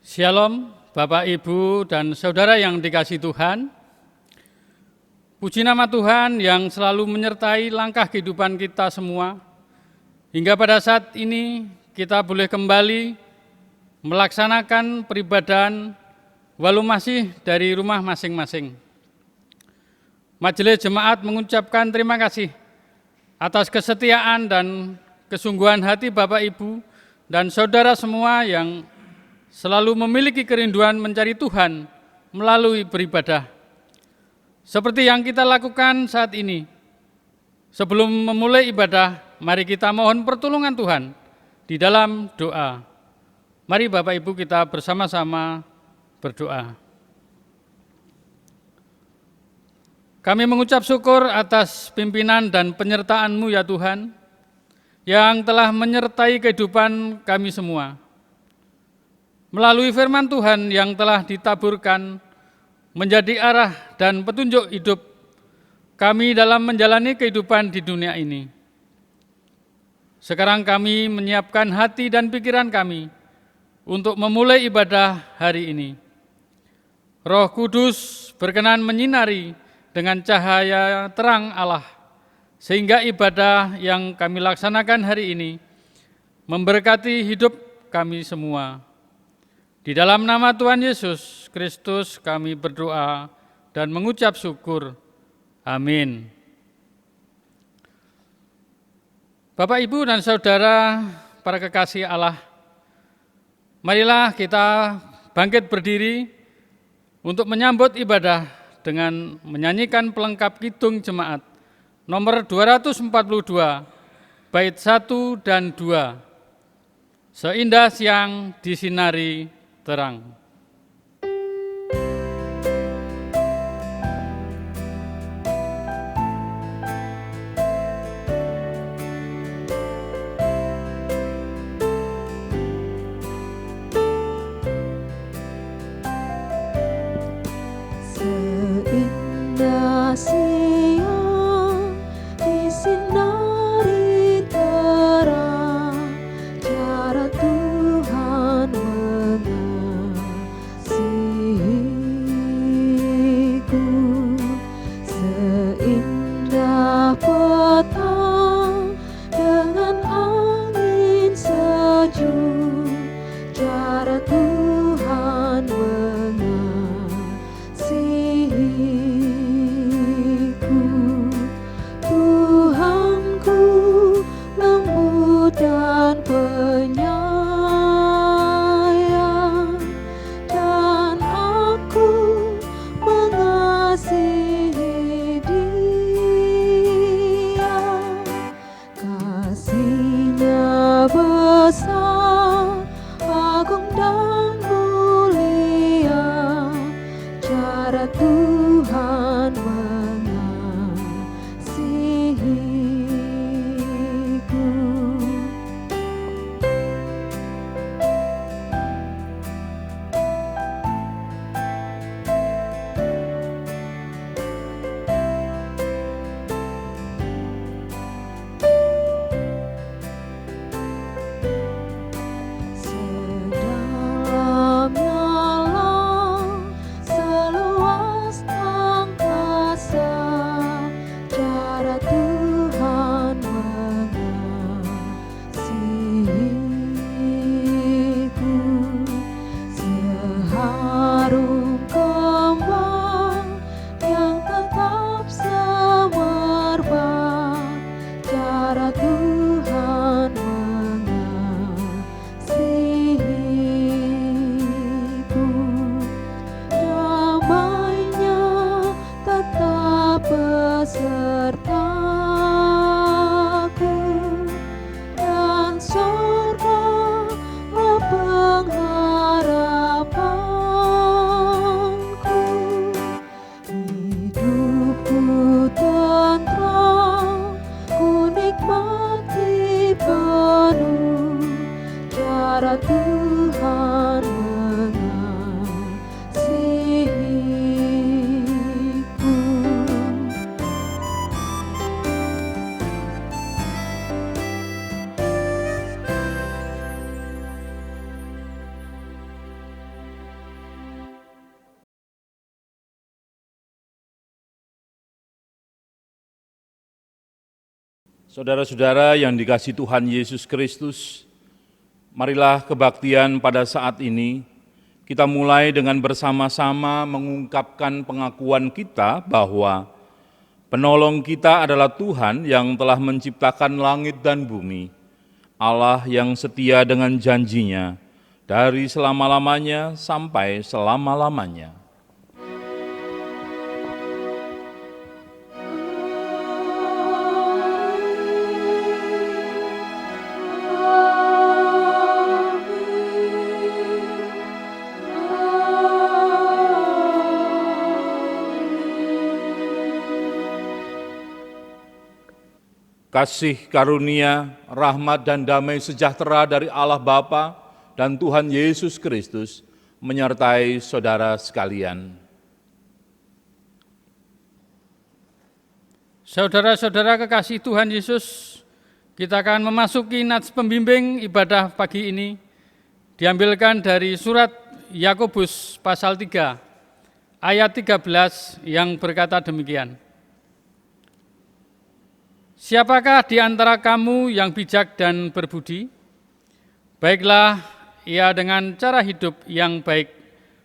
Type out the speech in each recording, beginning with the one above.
Shalom, Bapak, Ibu, dan Saudara yang dikasihi Tuhan. Puji nama Tuhan yang selalu menyertai langkah kehidupan kita semua. Hingga pada saat ini kita boleh kembali melaksanakan peribadahan walau masih dari rumah masing-masing. Majelis Jemaat mengucapkan terima kasih atas kesetiaan dan kesungguhan hati Bapak, Ibu, dan Saudara semua yang selalu memiliki kerinduan mencari Tuhan melalui beribadah. Seperti yang kita lakukan saat ini. Sebelum memulai ibadah, mari kita mohon pertolongan Tuhan di dalam doa. Mari Bapak Ibu kita bersama-sama berdoa. Kami mengucap syukur atas pimpinan dan penyertaan-Mu ya Tuhan, yang telah menyertai kehidupan kami semua. Melalui firman Tuhan yang telah ditaburkan menjadi arah dan petunjuk hidup kami dalam menjalani kehidupan di dunia ini. Sekarang kami menyiapkan hati dan pikiran kami untuk memulai ibadah hari ini. Roh Kudus berkenan menyinari dengan cahaya terang Allah, sehingga ibadah yang kami laksanakan hari ini memberkati hidup kami semua. Di dalam nama Tuhan Yesus Kristus kami berdoa dan mengucap syukur. Amin. Bapak, Ibu, dan Saudara, para kekasih Allah, marilah kita bangkit berdiri untuk menyambut ibadah dengan menyanyikan pelengkap Kidung Jemaat nomor 242, bait 1 dan 2. Seindah siang disinari terang. Seindah siang disinari terang, cara Tuhan mengajar. Saudara-saudara yang dikasihi Tuhan Yesus Kristus, marilah kebaktian pada saat ini kita mulai dengan bersama-sama mengungkapkan pengakuan kita bahwa penolong kita adalah Tuhan yang telah menciptakan langit dan bumi, Allah yang setia dengan janjinya dari selama-lamanya sampai selama-lamanya. Kasih karunia, rahmat dan damai sejahtera dari Allah Bapa dan Tuhan Yesus Kristus menyertai saudara sekalian. Saudara-saudara kekasih Tuhan Yesus, kita akan memasuki nats pembimbing ibadah pagi ini, diambilkan dari surat Yakobus pasal 3, ayat 13 yang berkata demikian. Siapakah di antara kamu yang bijak dan berbudi? Baiklah ia dengan cara hidup yang baik,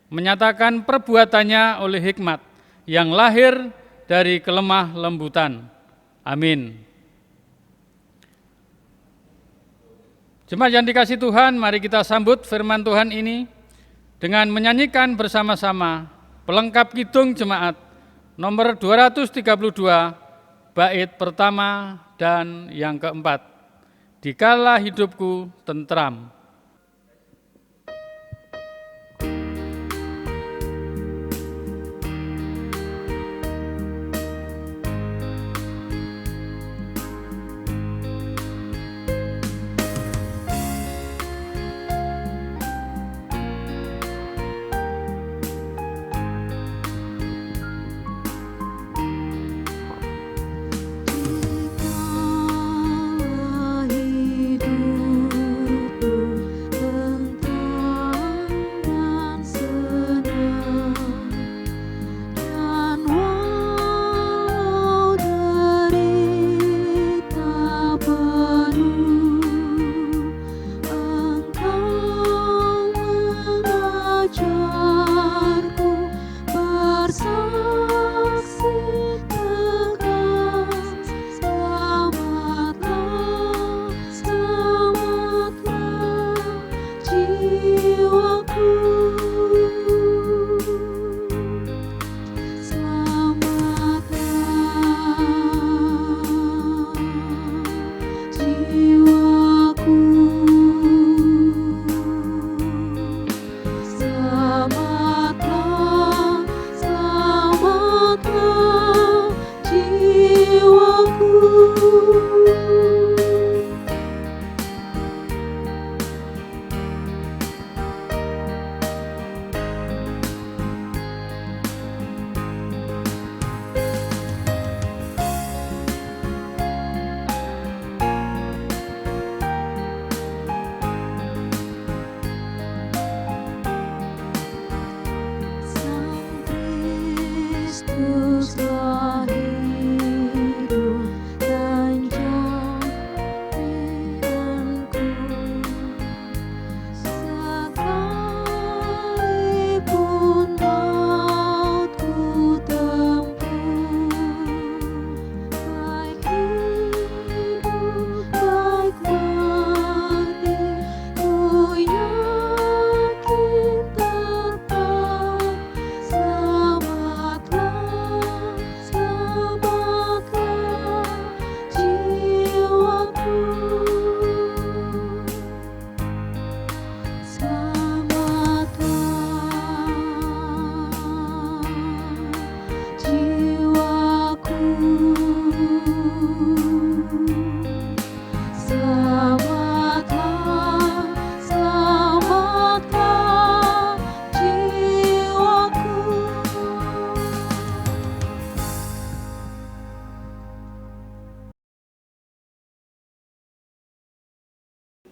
menyatakan perbuatannya oleh hikmat yang lahir dari kelemah lembutan. Amin. Jemaat yang dikasihi Tuhan, mari kita sambut firman Tuhan ini dengan menyanyikan bersama-sama pelengkap kidung jemaat nomor 232, bait pertama dan yang keempat. Dikala hidupku tentram.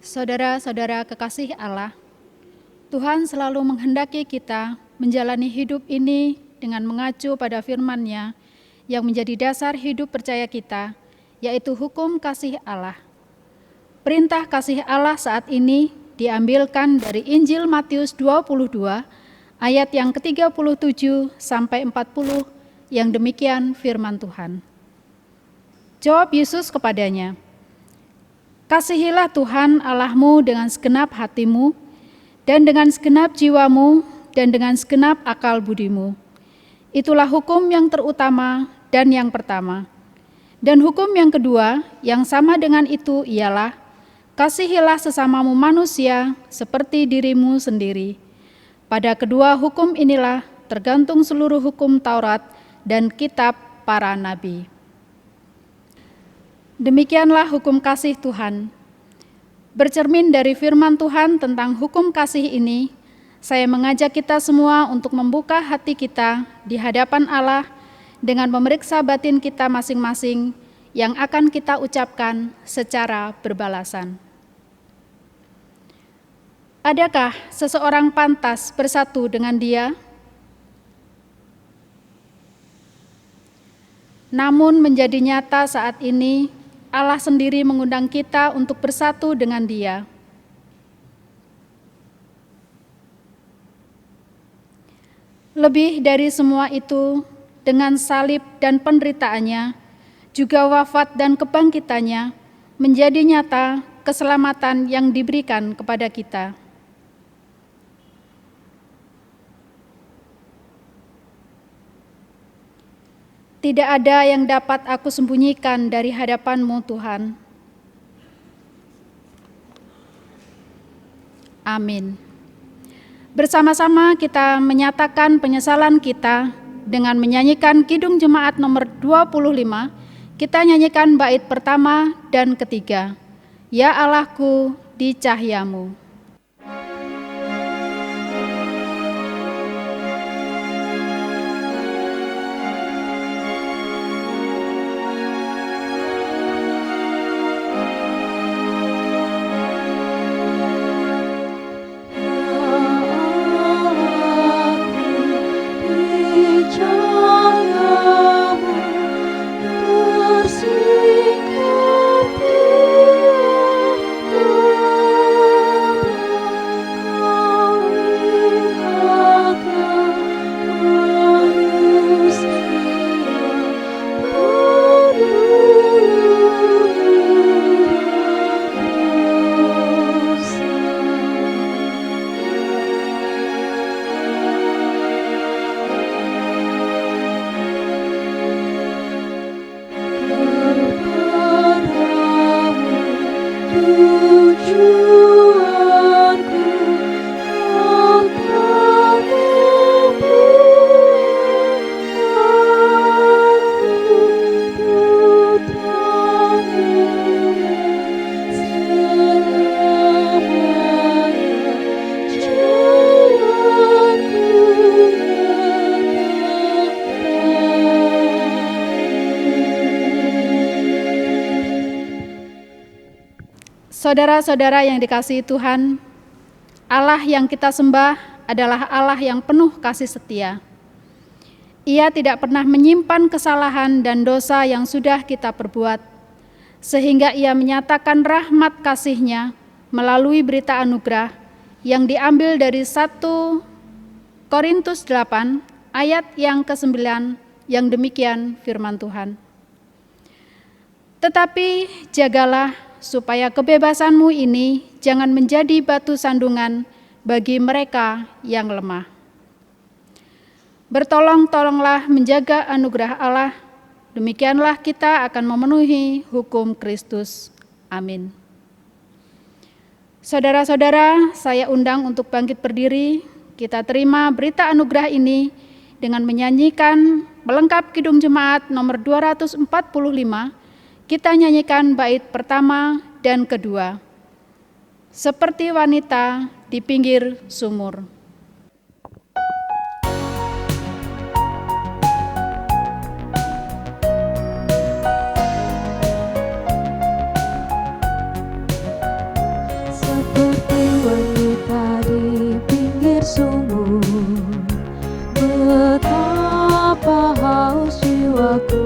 Saudara-saudara kekasih Allah, Tuhan selalu menghendaki kita menjalani hidup ini dengan mengacu pada firman-Nya yang menjadi dasar hidup percaya kita, yaitu hukum kasih Allah. Perintah kasih Allah saat ini diambilkan dari Injil Matius 22 ayat yang ke-37 sampai 40 yang demikian firman Tuhan. Jawab Yesus kepadanya, "Kasihilah Tuhan Allahmu dengan segenap hatimu, dan dengan segenap jiwamu, dan dengan segenap akal budimu. Itulah hukum yang terutama dan yang pertama. Dan hukum yang kedua, yang sama dengan itu ialah, kasihilah sesamamu manusia seperti dirimu sendiri. Pada kedua hukum inilah tergantung seluruh hukum Taurat dan kitab para nabi." Demikianlah hukum kasih Tuhan. Bercermin dari firman Tuhan tentang hukum kasih ini, saya mengajak kita semua untuk membuka hati kita di hadapan Allah dengan memeriksa batin kita masing-masing yang akan kita ucapkan secara berbalasan. Adakah seseorang pantas bersatu dengan dia? Namun menjadi nyata saat ini, Allah sendiri mengundang kita untuk bersatu dengan Dia. Lebih dari semua itu, dengan salib dan penderitaannya, juga wafat dan kebangkitannya, menjadi nyata keselamatan yang diberikan kepada kita. Tidak ada yang dapat aku sembunyikan dari hadapan-Mu, Tuhan. Amin. Bersama-sama kita menyatakan penyesalan kita dengan menyanyikan Kidung Jemaat nomor 25. Kita nyanyikan bait pertama dan ketiga. Ya Allahku di cahyamu. Saudara-saudara yang dikasihi Tuhan, Allah yang kita sembah adalah Allah yang penuh kasih setia. Ia tidak pernah menyimpan kesalahan dan dosa yang sudah kita perbuat, sehingga Ia menyatakan rahmat kasih-Nya melalui berita anugerah yang diambil dari 1 Korintus 8 ayat yang ke-9 yang demikian firman Tuhan. Tetapi jagalah supaya kebebasanmu ini jangan menjadi batu sandungan bagi mereka yang lemah. Bertolong-tolonglah menjaga anugerah Allah, demikianlah kita akan memenuhi hukum Kristus. Amin. Saudara-saudara, saya undang untuk bangkit berdiri, kita terima berita anugerah ini dengan menyanyikan melengkap Kidung Jemaat nomor 245, kita nyanyikan bait pertama dan kedua. Seperti wanita di pinggir sumur. Seperti wanita di pinggir sumur, betapa haus jiwaku.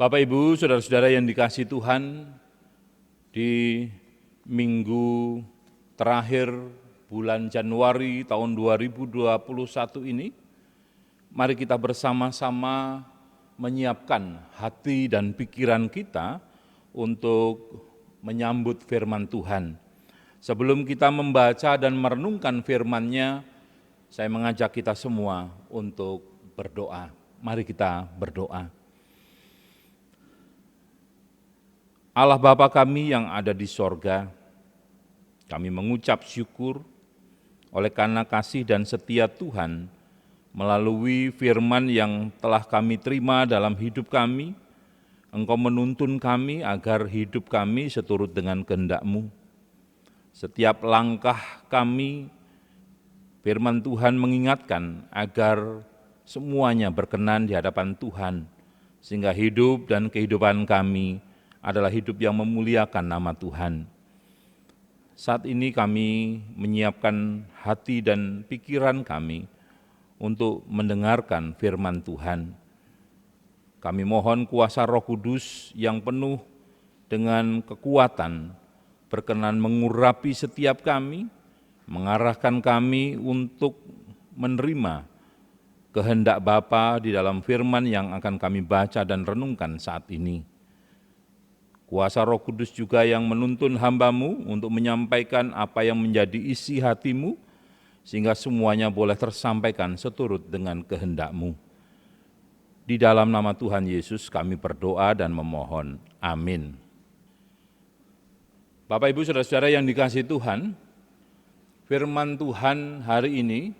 Bapak, Ibu, saudara-saudara yang dikasihi Tuhan, di minggu terakhir bulan Januari tahun 2021 ini, mari kita bersama-sama menyiapkan hati dan pikiran kita untuk menyambut firman Tuhan. Sebelum kita membaca dan merenungkan firman-Nya, saya mengajak kita semua untuk berdoa. Mari kita berdoa. Allah Bapa kami yang ada di sorga, kami mengucap syukur oleh karena kasih dan setia Tuhan melalui firman yang telah kami terima dalam hidup kami. Engkau menuntun kami agar hidup kami seturut dengan kehendak-Mu. Setiap langkah kami, firman Tuhan mengingatkan agar semuanya berkenan di hadapan Tuhan, sehingga hidup dan kehidupan kami adalah hidup yang memuliakan nama Tuhan. Saat ini kami menyiapkan hati dan pikiran kami untuk mendengarkan firman Tuhan. Kami mohon kuasa Roh Kudus yang penuh dengan kekuatan berkenan mengurapi setiap kami, mengarahkan kami untuk menerima kehendak Bapa di dalam firman yang akan kami baca dan renungkan saat ini. Kuasa Roh Kudus juga yang menuntun hamba-Mu untuk menyampaikan apa yang menjadi isi hati-Mu, sehingga semuanya boleh tersampaikan seturut dengan kehendak-Mu. Di dalam nama Tuhan Yesus kami berdoa dan memohon. Amin. Bapak, Ibu, saudara-saudara yang dikasihi Tuhan, firman Tuhan hari ini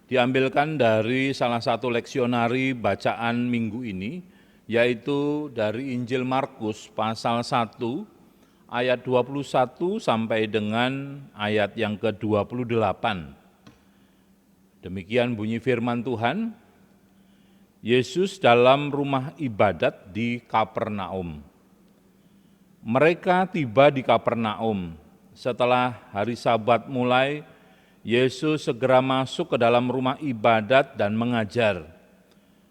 diambilkan dari salah satu leksionari bacaan minggu ini, yaitu dari Injil Markus pasal 1 ayat 21 sampai dengan ayat yang ke-28. Demikian bunyi firman Tuhan. Yesus dalam rumah ibadat di Kapernaum. Mereka tiba di Kapernaum. Setelah hari Sabat mulai, Yesus segera masuk ke dalam rumah ibadat dan mengajar.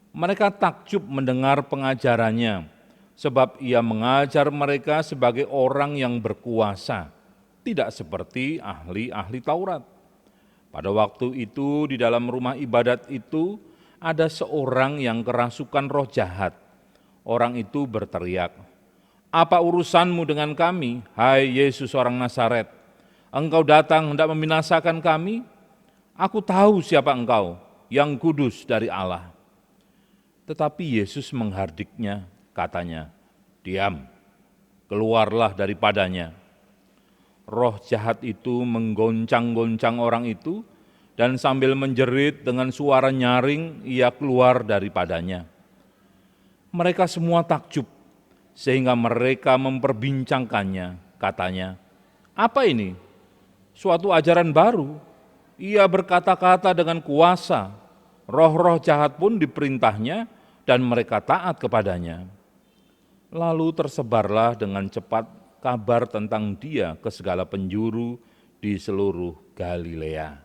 Mereka takjub mendengar pengajarannya, sebab ia mengajar mereka sebagai orang yang berkuasa, tidak seperti ahli-ahli Taurat. Pada waktu itu di dalam rumah ibadat itu ada seorang yang kerasukan roh jahat. Orang itu berteriak, "Apa urusanmu dengan kami, hai Yesus orang Nazaret? Engkau datang hendak membinasakan kami? Aku tahu siapa engkau, yang kudus dari Allah." Tetapi Yesus menghardiknya, katanya, "Diam, keluarlah daripadanya." Roh jahat itu menggoncang-goncang orang itu, dan sambil menjerit dengan suara nyaring, ia keluar daripadanya. Mereka semua takjub, sehingga mereka memperbincangkannya, katanya, "Apa ini? Suatu ajaran baru. Ia berkata-kata dengan kuasa. Roh-roh jahat pun diperintahnya, dan mereka taat kepadanya." Lalu tersebarlah dengan cepat kabar tentang dia ke segala penjuru di seluruh Galilea.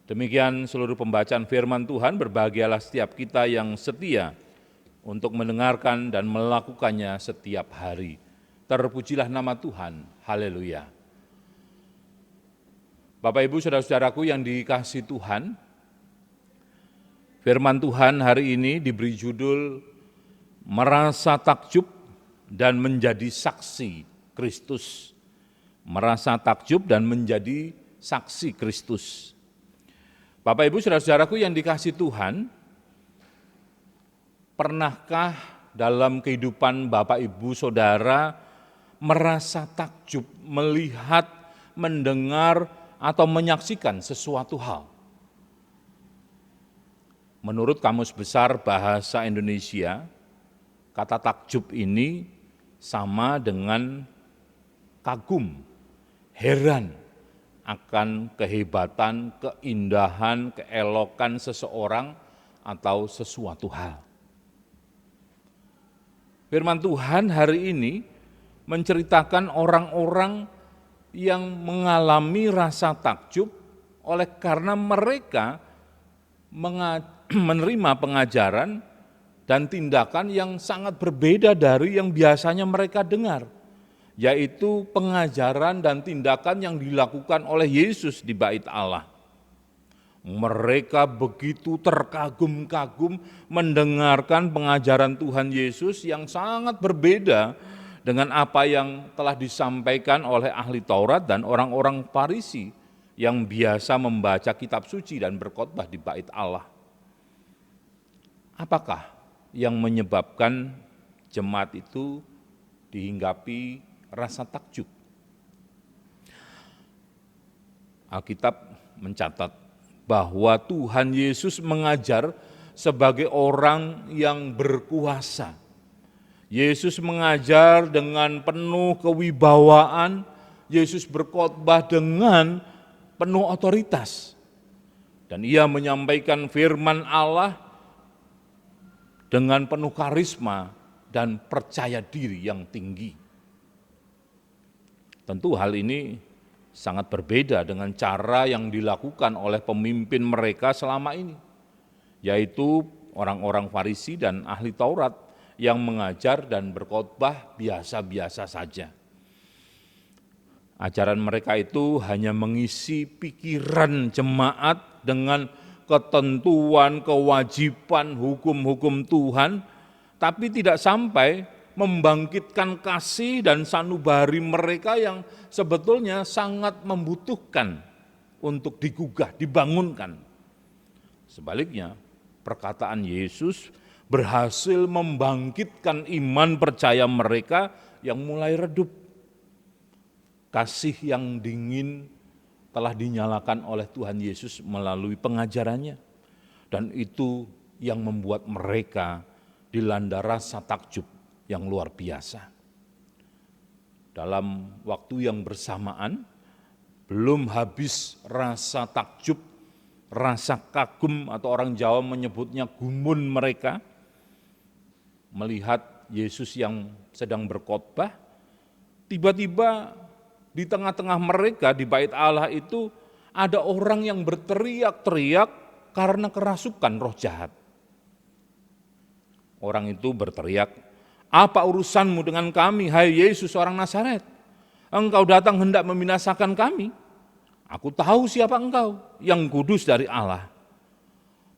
Demikian seluruh pembacaan firman Tuhan. Berbahagialah setiap kita yang setia untuk mendengarkan dan melakukannya setiap hari. Terpujilah nama Tuhan. Haleluya. Bapak, Ibu, saudara-saudaraku yang dikasihi Tuhan, firman Tuhan hari ini diberi judul Merasa Takjub dan Menjadi Saksi Kristus. Merasa takjub dan menjadi saksi Kristus. Bapak, Ibu, saudara-saudaraku yang dikasihi Tuhan, pernahkah dalam kehidupan Bapak, Ibu, saudara merasa takjub melihat, mendengar, atau menyaksikan sesuatu hal? Menurut Kamus Besar Bahasa Indonesia, kata takjub ini sama dengan kagum, heran akan kehebatan, keindahan, keelokan seseorang atau sesuatu hal. Firman Tuhan hari ini menceritakan orang-orang yang mengalami rasa takjub oleh karena mereka menerima pengajaran dan tindakan yang sangat berbeda dari yang biasanya mereka dengar, yaitu pengajaran dan tindakan yang dilakukan oleh Yesus di Bait Allah. Mereka begitu terkagum-kagum mendengarkan pengajaran Tuhan Yesus yang sangat berbeda dengan apa yang telah disampaikan oleh ahli Taurat dan orang-orang Farisi yang biasa membaca kitab suci dan berkhotbah di Bait Allah. Apakah yang menyebabkan jemaat itu dihinggapi rasa takjub? Alkitab mencatat bahwa Tuhan Yesus mengajar sebagai orang yang berkuasa. Yesus mengajar dengan penuh kewibawaan, Yesus berkhotbah dengan penuh otoritas. Dan ia menyampaikan firman Allah dengan penuh karisma dan percaya diri yang tinggi. Tentu hal ini sangat berbeda dengan cara yang dilakukan oleh pemimpin mereka selama ini, yaitu orang-orang Farisi dan ahli Taurat yang mengajar dan berkhotbah biasa-biasa saja. Ajaran mereka itu hanya mengisi pikiran jemaat dengan ketentuan, kewajiban, hukum-hukum Tuhan, tapi tidak sampai membangkitkan kasih dan sanubari mereka yang sebetulnya sangat membutuhkan untuk digugah, dibangunkan. Sebaliknya, perkataan Yesus berhasil membangkitkan iman percaya mereka yang mulai redup. Kasih yang dingin telah dinyalakan oleh Tuhan Yesus melalui pengajarannya. Dan itu yang membuat mereka dilanda rasa takjub yang luar biasa. Dalam waktu yang bersamaan, belum habis rasa takjub, rasa kagum atau orang Jawa menyebutnya gumun mereka, melihat Yesus yang sedang berkhotbah, tiba-tiba di tengah-tengah mereka di Bait Allah itu ada orang yang berteriak-teriak karena kerasukan roh jahat. Orang itu berteriak, "Apa urusanmu dengan kami, hai Yesus orang Nazaret? Engkau datang hendak membinasakan kami? Aku tahu siapa engkau, yang kudus dari Allah."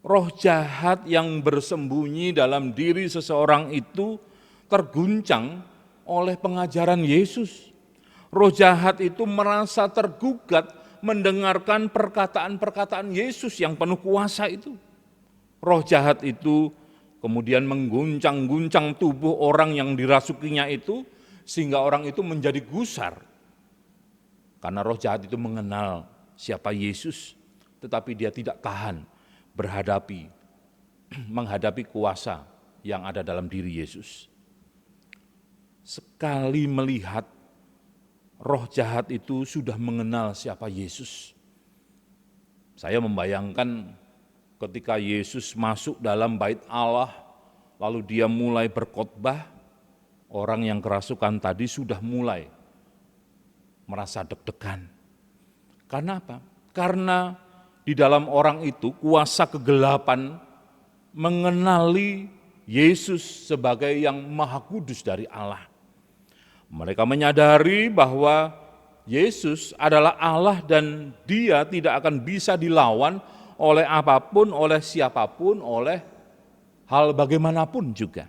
Roh jahat yang bersembunyi dalam diri seseorang itu terguncang oleh pengajaran Yesus. Roh jahat itu merasa tergugat mendengarkan perkataan-perkataan Yesus yang penuh kuasa itu. Roh jahat itu kemudian mengguncang-guncang tubuh orang yang dirasukinya itu, sehingga orang itu menjadi gusar. Karena roh jahat itu mengenal siapa Yesus, tetapi dia tidak tahan menghadapi kuasa yang ada dalam diri Yesus. Sekali melihat roh jahat itu sudah mengenal siapa Yesus. Saya membayangkan ketika Yesus masuk dalam Bait Allah, lalu dia mulai berkhotbah, orang yang kerasukan tadi sudah mulai merasa deg-degan. Karena apa? Karena di dalam orang itu kuasa kegelapan mengenali Yesus sebagai yang Maha Kudus dari Allah. Mereka menyadari bahwa Yesus adalah Allah dan dia tidak akan bisa dilawan oleh apapun, oleh siapapun, oleh hal bagaimanapun juga.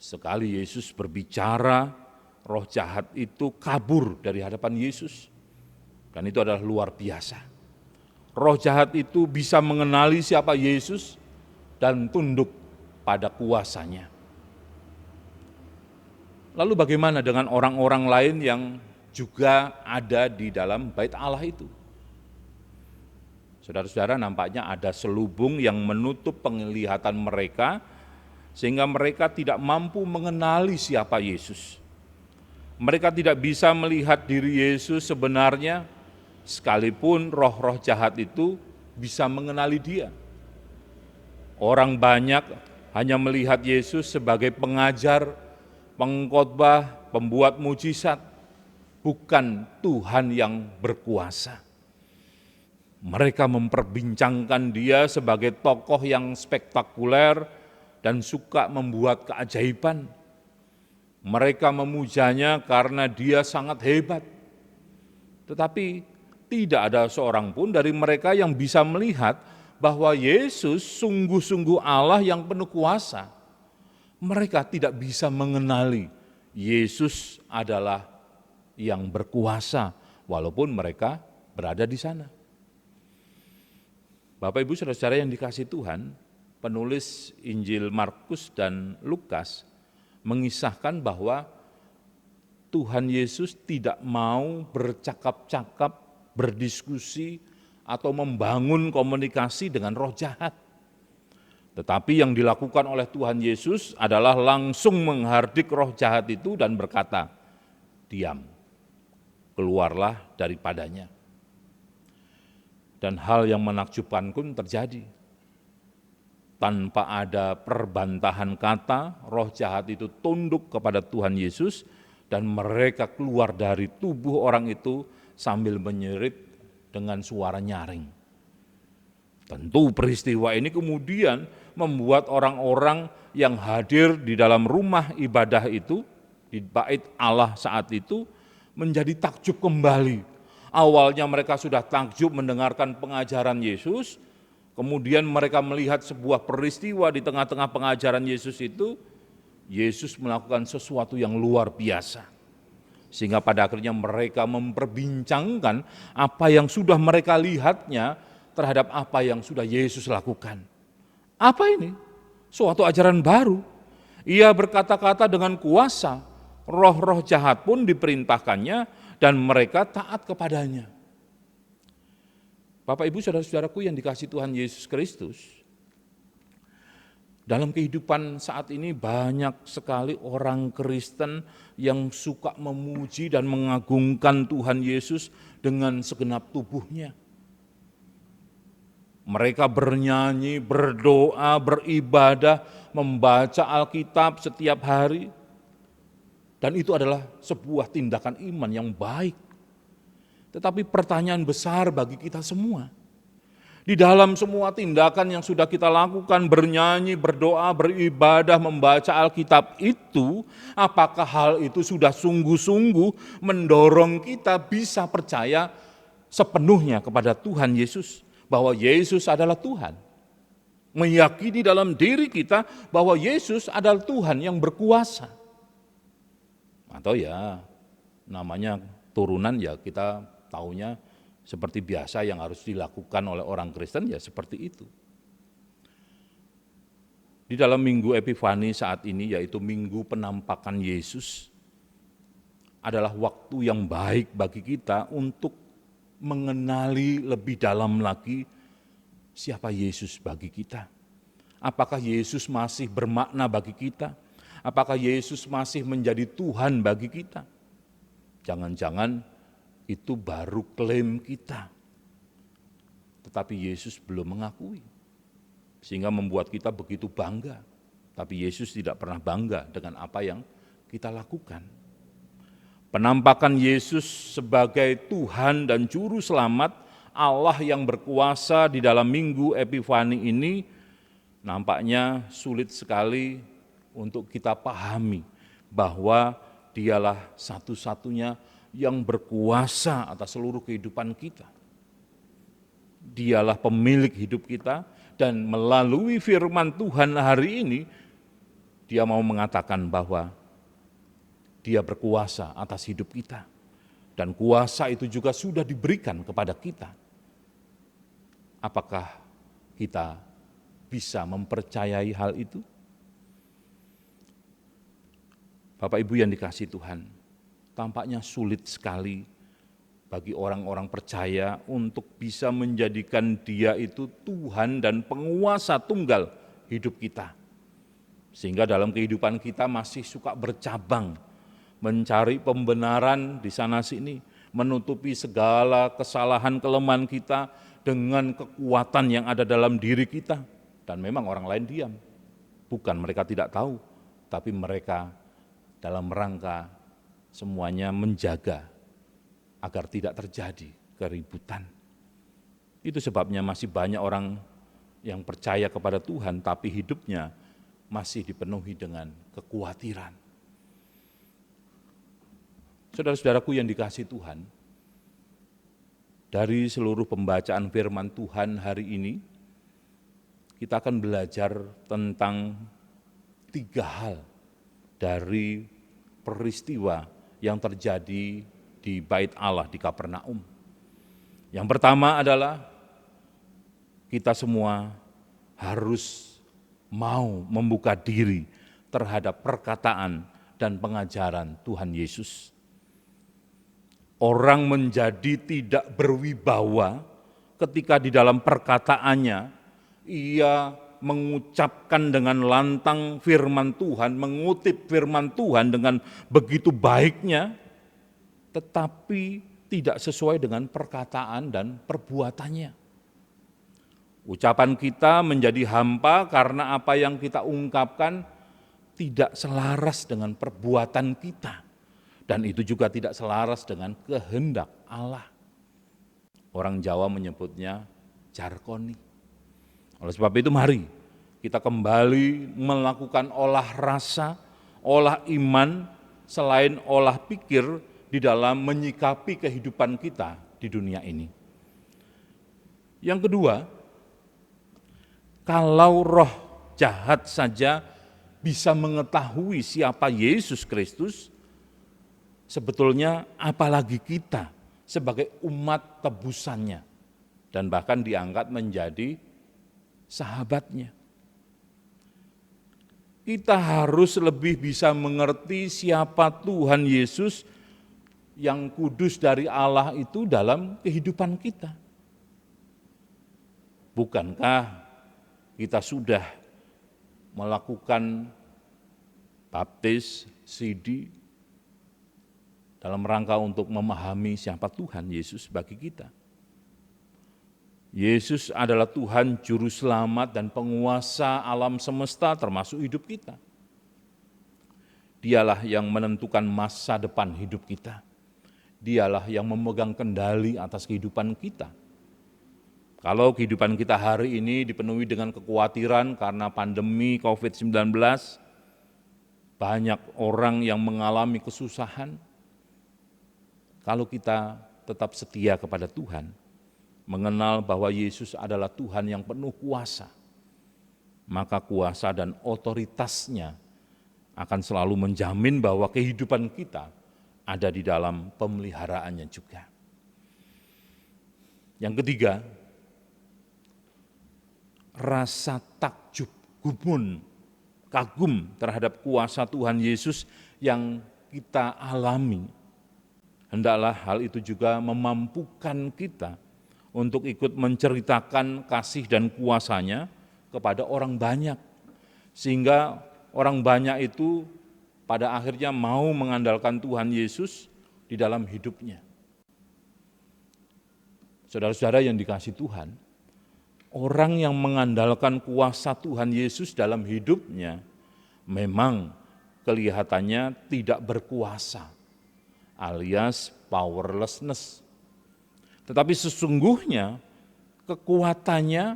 Sekali Yesus berbicara, roh jahat itu kabur dari hadapan Yesus. Dan itu adalah luar biasa. Roh jahat itu bisa mengenali siapa Yesus dan tunduk pada kuasanya. Lalu bagaimana dengan orang-orang lain yang juga ada di dalam Bait Allah itu? Saudara-saudara, nampaknya ada selubung yang menutup penglihatan mereka sehingga mereka tidak mampu mengenali siapa Yesus. Mereka tidak bisa melihat diri Yesus sebenarnya, sekalipun roh-roh jahat itu bisa mengenali dia. Orang banyak hanya melihat Yesus sebagai pengajar, pengkhotbah, pembuat mujizat, bukan Tuhan yang berkuasa. Mereka memperbincangkan dia sebagai tokoh yang spektakuler, dan suka membuat keajaiban. Mereka memujanya karena dia sangat hebat. Tetapi tidak ada seorang pun dari mereka yang bisa melihat bahwa Yesus sungguh-sungguh Allah yang penuh kuasa. Mereka tidak bisa mengenali Yesus adalah yang berkuasa, walaupun mereka berada di sana. Bapak Ibu Saudara-saudara yang dikasihi Tuhan, penulis Injil Markus dan Lukas mengisahkan bahwa Tuhan Yesus tidak mau bercakap-cakap, berdiskusi, atau membangun komunikasi dengan roh jahat. Tetapi yang dilakukan oleh Tuhan Yesus adalah langsung menghardik roh jahat itu dan berkata, "Diam, keluarlah daripadanya." Dan hal yang menakjubkan pun terjadi. Tanpa ada perbantahan kata, roh jahat itu tunduk kepada Tuhan Yesus dan mereka keluar dari tubuh orang itu sambil menyerit dengan suara nyaring. Tentu peristiwa ini kemudian membuat orang-orang yang hadir di dalam rumah ibadah itu, di bait Allah saat itu, menjadi takjub kembali. Awalnya mereka sudah takjub mendengarkan pengajaran Yesus, kemudian mereka melihat sebuah peristiwa di tengah-tengah pengajaran Yesus itu, Yesus melakukan sesuatu yang luar biasa. Sehingga pada akhirnya mereka memperbincangkan apa yang sudah mereka lihatnya terhadap apa yang sudah Yesus lakukan. Apa ini? Suatu ajaran baru. Ia berkata-kata dengan kuasa, roh-roh jahat pun diperintahkannya dan mereka taat kepadanya. Bapak Ibu Saudara-saudaraku yang dikasihi Tuhan Yesus Kristus, dalam kehidupan saat ini banyak sekali orang Kristen yang suka memuji dan mengagungkan Tuhan Yesus dengan segenap tubuhnya. Mereka bernyanyi, berdoa, beribadah, membaca Alkitab setiap hari. Dan itu adalah sebuah tindakan iman yang baik. Tetapi pertanyaan besar bagi kita semua, di dalam semua tindakan yang sudah kita lakukan, bernyanyi, berdoa, beribadah, membaca Alkitab itu, apakah hal itu sudah sungguh-sungguh mendorong kita bisa percaya sepenuhnya kepada Tuhan Yesus, bahwa Yesus adalah Tuhan? Meyakini dalam diri kita bahwa Yesus adalah Tuhan yang berkuasa. Atau ya namanya turunan ya kita taunya seperti biasa yang harus dilakukan oleh orang Kristen ya seperti itu. Di dalam Minggu Epifani saat ini yaitu Minggu Penampakan Yesus adalah waktu yang baik bagi kita untuk mengenali lebih dalam lagi siapa Yesus bagi kita. Apakah Yesus masih bermakna bagi kita? Apakah Yesus masih menjadi Tuhan bagi kita? Jangan-jangan itu baru klaim kita. Tetapi Yesus belum mengakui. Sehingga membuat kita begitu bangga. Tapi Yesus tidak pernah bangga dengan apa yang kita lakukan. Penampakan Yesus sebagai Tuhan dan Juru Selamat, Allah yang berkuasa di dalam Minggu Epifani ini, nampaknya sulit sekali untuk kita pahami bahwa dialah satu-satunya yang berkuasa atas seluruh kehidupan kita. Dialah pemilik hidup kita dan melalui firman Tuhan hari ini, Dia mau mengatakan bahwa Dia berkuasa atas hidup kita. Dan kuasa itu juga sudah diberikan kepada kita. Apakah kita bisa mempercayai hal itu? Bapak Ibu yang dikasihi Tuhan, tampaknya sulit sekali bagi orang-orang percaya untuk bisa menjadikan Dia itu Tuhan dan penguasa tunggal hidup kita. Sehingga dalam kehidupan kita masih suka bercabang, mencari pembenaran di sana sini, menutupi segala kesalahan kelemahan kita dengan kekuatan yang ada dalam diri kita. Dan memang orang lain diam, bukan mereka tidak tahu, tapi mereka dalam rangka semuanya menjaga agar tidak terjadi keributan. Itu sebabnya masih banyak orang yang percaya kepada Tuhan tapi hidupnya masih dipenuhi dengan kekhawatiran. Saudara-saudaraku yang dikasihi Tuhan, dari seluruh pembacaan firman Tuhan hari ini, kita akan belajar tentang 3 hal dari peristiwa yang terjadi di Bait Allah di Kapernaum. Yang pertama adalah kita semua harus mau membuka diri terhadap perkataan dan pengajaran Tuhan Yesus. Orang menjadi tidak berwibawa ketika di dalam perkataannya ia mengucapkan dengan lantang firman Tuhan, mengutip firman Tuhan dengan begitu baiknya, tetapi tidak sesuai dengan perkataan dan perbuatannya. Ucapan kita menjadi hampa karena apa yang kita ungkapkan tidak selaras dengan perbuatan kita. Dan itu juga tidak selaras dengan kehendak Allah. Orang Jawa menyebutnya jarkoni. Oleh sebab itu mari kita kembali melakukan olah rasa, olah iman, selain olah pikir di dalam menyikapi kehidupan kita di dunia ini. Yang kedua, kalau roh jahat saja bisa mengetahui siapa Yesus Kristus, sebetulnya apalagi kita sebagai umat tebusannya dan bahkan diangkat menjadi sahabatnya. Kita harus lebih bisa mengerti siapa Tuhan Yesus yang kudus dari Allah itu dalam kehidupan kita. Bukankah kita sudah melakukan baptis, sidi, dalam rangka untuk memahami siapa Tuhan Yesus bagi kita. Yesus adalah Tuhan Juru Selamat dan penguasa alam semesta termasuk hidup kita. Dialah yang menentukan masa depan hidup kita. Dialah yang memegang kendali atas kehidupan kita. Kalau kehidupan kita hari ini dipenuhi dengan kekhawatiran karena pandemi COVID-19, banyak orang yang mengalami kesusahan. Kalau kita tetap setia kepada Tuhan, mengenal bahwa Yesus adalah Tuhan yang penuh kuasa, maka kuasa dan otoritasnya akan selalu menjamin bahwa kehidupan kita ada di dalam pemeliharaannya juga. Yang ketiga, rasa takjub, gumun, kagum terhadap kuasa Tuhan Yesus yang kita alami. Hendaklah hal itu juga memampukan kita untuk ikut menceritakan kasih dan kuasa-Nya kepada orang banyak. Sehingga orang banyak itu pada akhirnya mau mengandalkan Tuhan Yesus di dalam hidupnya. Saudara-saudara yang dikasihi Tuhan, orang yang mengandalkan kuasa Tuhan Yesus dalam hidupnya memang kelihatannya tidak berkuasa, alias powerlessness. Tetapi sesungguhnya kekuatannya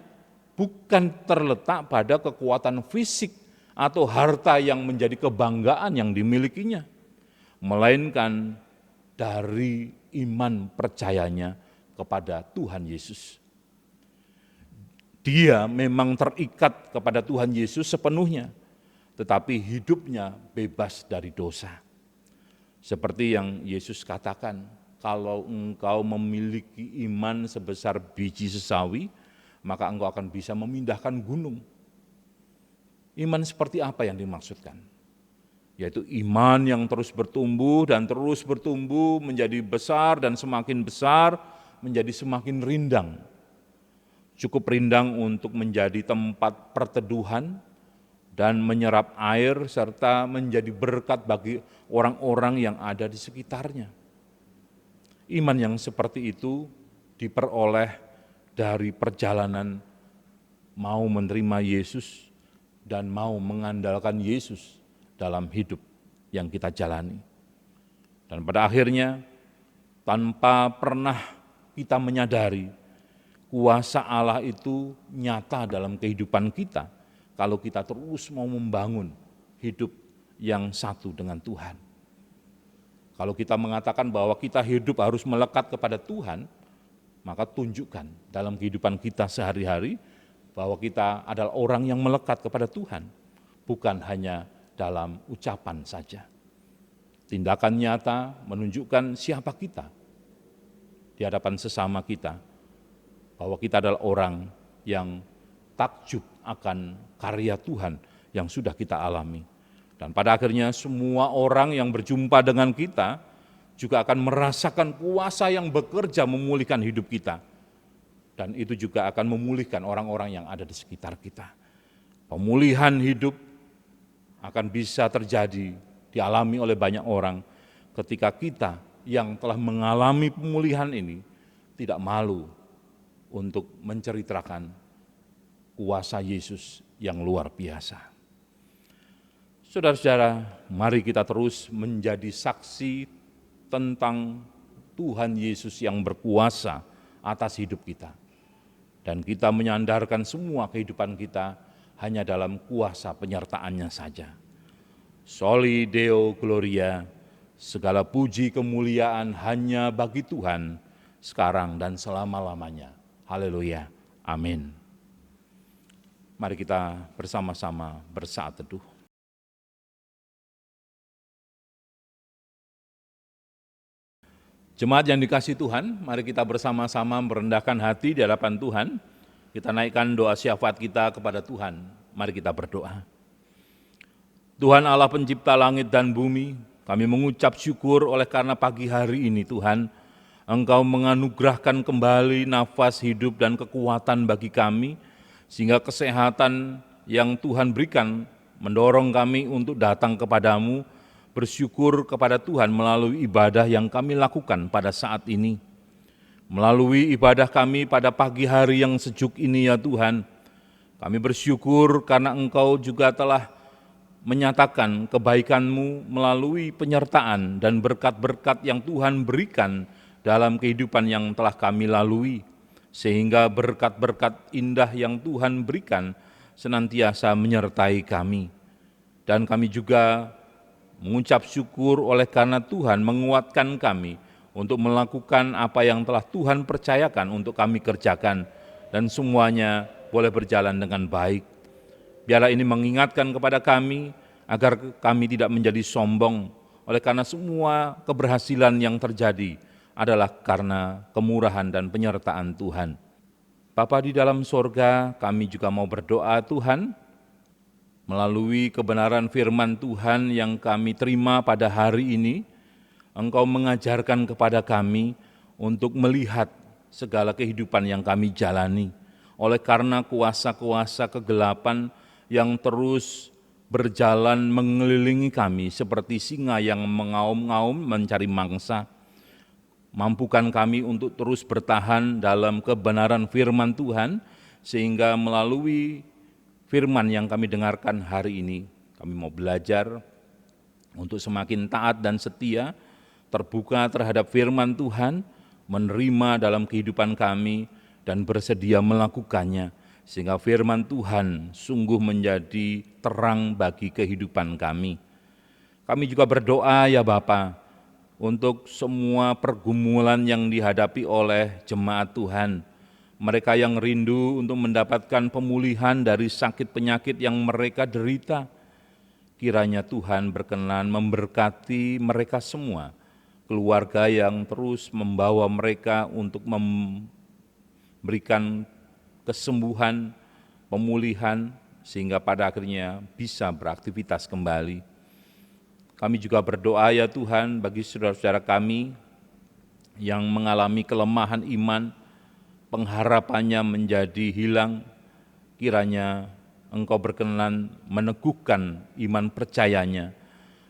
bukan terletak pada kekuatan fisik atau harta yang menjadi kebanggaan yang dimilikinya, melainkan dari iman percayanya kepada Tuhan Yesus. Dia memang terikat kepada Tuhan Yesus sepenuhnya, tetapi hidupnya bebas dari dosa. Seperti yang Yesus katakan, kalau engkau memiliki iman sebesar biji sesawi, maka engkau akan bisa memindahkan gunung. Iman seperti apa yang dimaksudkan? Yaitu iman yang terus bertumbuh dan terus bertumbuh menjadi besar dan semakin besar, menjadi semakin rindang. Cukup rindang untuk menjadi tempat perteduhan, dan menyerap air serta menjadi berkat bagi orang-orang yang ada di sekitarnya. Iman yang seperti itu diperoleh dari perjalanan mau menerima Yesus dan mau mengandalkan Yesus dalam hidup yang kita jalani. Dan pada akhirnya, tanpa pernah kita menyadari, kuasa Allah itu nyata dalam kehidupan kita, kalau kita terus mau membangun hidup yang satu dengan Tuhan. Kalau kita mengatakan bahwa kita hidup harus melekat kepada Tuhan, maka tunjukkan dalam kehidupan kita sehari-hari bahwa kita adalah orang yang melekat kepada Tuhan, bukan hanya dalam ucapan saja. Tindakan nyata menunjukkan siapa kita di hadapan sesama kita, bahwa kita adalah orang yang takjub akan karya Tuhan yang sudah kita alami. Dan pada akhirnya semua orang yang berjumpa dengan kita juga akan merasakan kuasa yang bekerja memulihkan hidup kita. Dan itu juga akan memulihkan orang-orang yang ada di sekitar kita. Pemulihan hidup akan bisa terjadi, dialami oleh banyak orang ketika kita yang telah mengalami pemulihan ini tidak malu untuk menceritakan kuasa Yesus yang luar biasa. Saudara-saudara, mari kita terus menjadi saksi tentang Tuhan Yesus yang berkuasa atas hidup kita. Dan kita menyandarkan semua kehidupan kita hanya dalam kuasa penyertaan-Nya saja. Soli Deo Gloria, segala puji kemuliaan hanya bagi Tuhan, sekarang dan selama-lamanya. Haleluya, amin. Mari kita bersama-sama bersaat teduh. Jemaat yang dikasihi Tuhan, mari kita bersama-sama merendahkan hati di hadapan Tuhan. Kita naikkan doa syafaat kita kepada Tuhan. Mari kita berdoa. Tuhan Allah pencipta langit dan bumi, kami mengucap syukur oleh karena pagi hari ini Tuhan, Engkau menganugerahkan kembali nafas hidup dan kekuatan bagi kami, sehingga kesehatan yang Tuhan berikan mendorong kami untuk datang kepadamu, bersyukur kepada Tuhan melalui ibadah yang kami lakukan pada saat ini. Melalui ibadah kami pada pagi hari yang sejuk ini ya Tuhan, kami bersyukur karena Engkau juga telah menyatakan kebaikan-Mu melalui penyertaan dan berkat-berkat yang Tuhan berikan dalam kehidupan yang telah kami lalui, sehingga berkat-berkat indah yang Tuhan berikan senantiasa menyertai kami. Dan kami juga mengucap syukur oleh karena Tuhan menguatkan kami untuk melakukan apa yang telah Tuhan percayakan untuk kami kerjakan, dan semuanya boleh berjalan dengan baik. Biarlah ini mengingatkan kepada kami agar kami tidak menjadi sombong oleh karena semua keberhasilan yang terjadi adalah karena kemurahan dan penyertaan Tuhan. Bapa di dalam sorga, kami juga mau berdoa Tuhan, melalui kebenaran firman Tuhan yang kami terima pada hari ini, Engkau mengajarkan kepada kami untuk melihat segala kehidupan yang kami jalani. Oleh karena kuasa-kuasa kegelapan yang terus berjalan mengelilingi kami seperti singa yang mengaum-ngaum mencari mangsa, mampukan kami untuk terus bertahan dalam kebenaran firman Tuhan, sehingga melalui firman yang kami dengarkan hari ini, kami mau belajar untuk semakin taat dan setia, terbuka terhadap firman Tuhan, menerima dalam kehidupan kami, dan bersedia melakukannya, sehingga firman Tuhan sungguh menjadi terang bagi kehidupan kami. Kami juga berdoa ya Bapa, untuk semua pergumulan yang dihadapi oleh jemaat Tuhan, mereka yang rindu untuk mendapatkan pemulihan dari sakit penyakit yang mereka derita, kiranya Tuhan berkenan memberkati mereka semua, keluarga yang terus membawa mereka untuk memberikan kesembuhan, pemulihan, sehingga pada akhirnya bisa beraktivitas kembali. Kami juga berdoa ya Tuhan bagi saudara-saudara kami yang mengalami kelemahan iman, pengharapannya menjadi hilang, kiranya Engkau berkenan meneguhkan iman percayanya,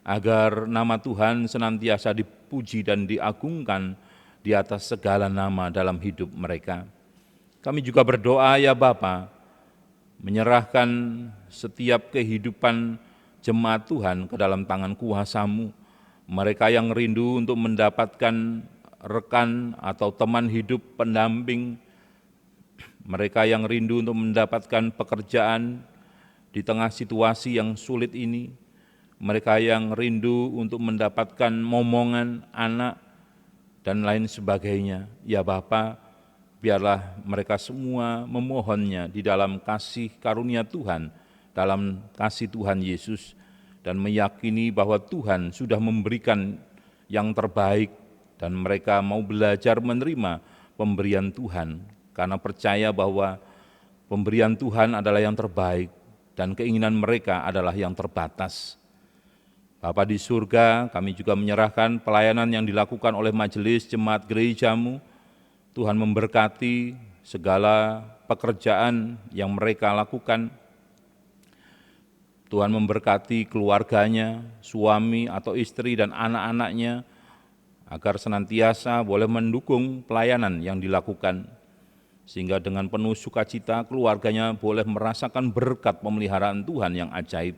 agar nama Tuhan senantiasa dipuji dan diagungkan di atas segala nama dalam hidup mereka. Kami juga berdoa ya Bapa, menyerahkan setiap kehidupan jemaat Tuhan ke dalam tangan kuasa-Mu. Mereka yang rindu untuk mendapatkan rekan atau teman hidup pendamping, mereka yang rindu untuk mendapatkan pekerjaan, di tengah situasi yang sulit ini, mereka yang rindu untuk mendapatkan momongan anak dan lain sebagainya. Ya Bapa, biarlah mereka semua memohonnya di dalam kasih karunia Tuhan, dalam kasih Tuhan Yesus, dan meyakini bahwa Tuhan sudah memberikan yang terbaik dan mereka mau belajar menerima pemberian Tuhan karena percaya bahwa pemberian Tuhan adalah yang terbaik dan keinginan mereka adalah yang terbatas. Bapa di surga, kami juga menyerahkan pelayanan yang dilakukan oleh majelis jemaat gerejamu. Tuhan memberkati segala pekerjaan yang mereka lakukan. Tuhan memberkati keluarganya, suami atau istri dan anak-anaknya, agar senantiasa boleh mendukung pelayanan yang dilakukan. Sehingga dengan penuh sukacita keluarganya boleh merasakan berkat pemeliharaan Tuhan yang ajaib.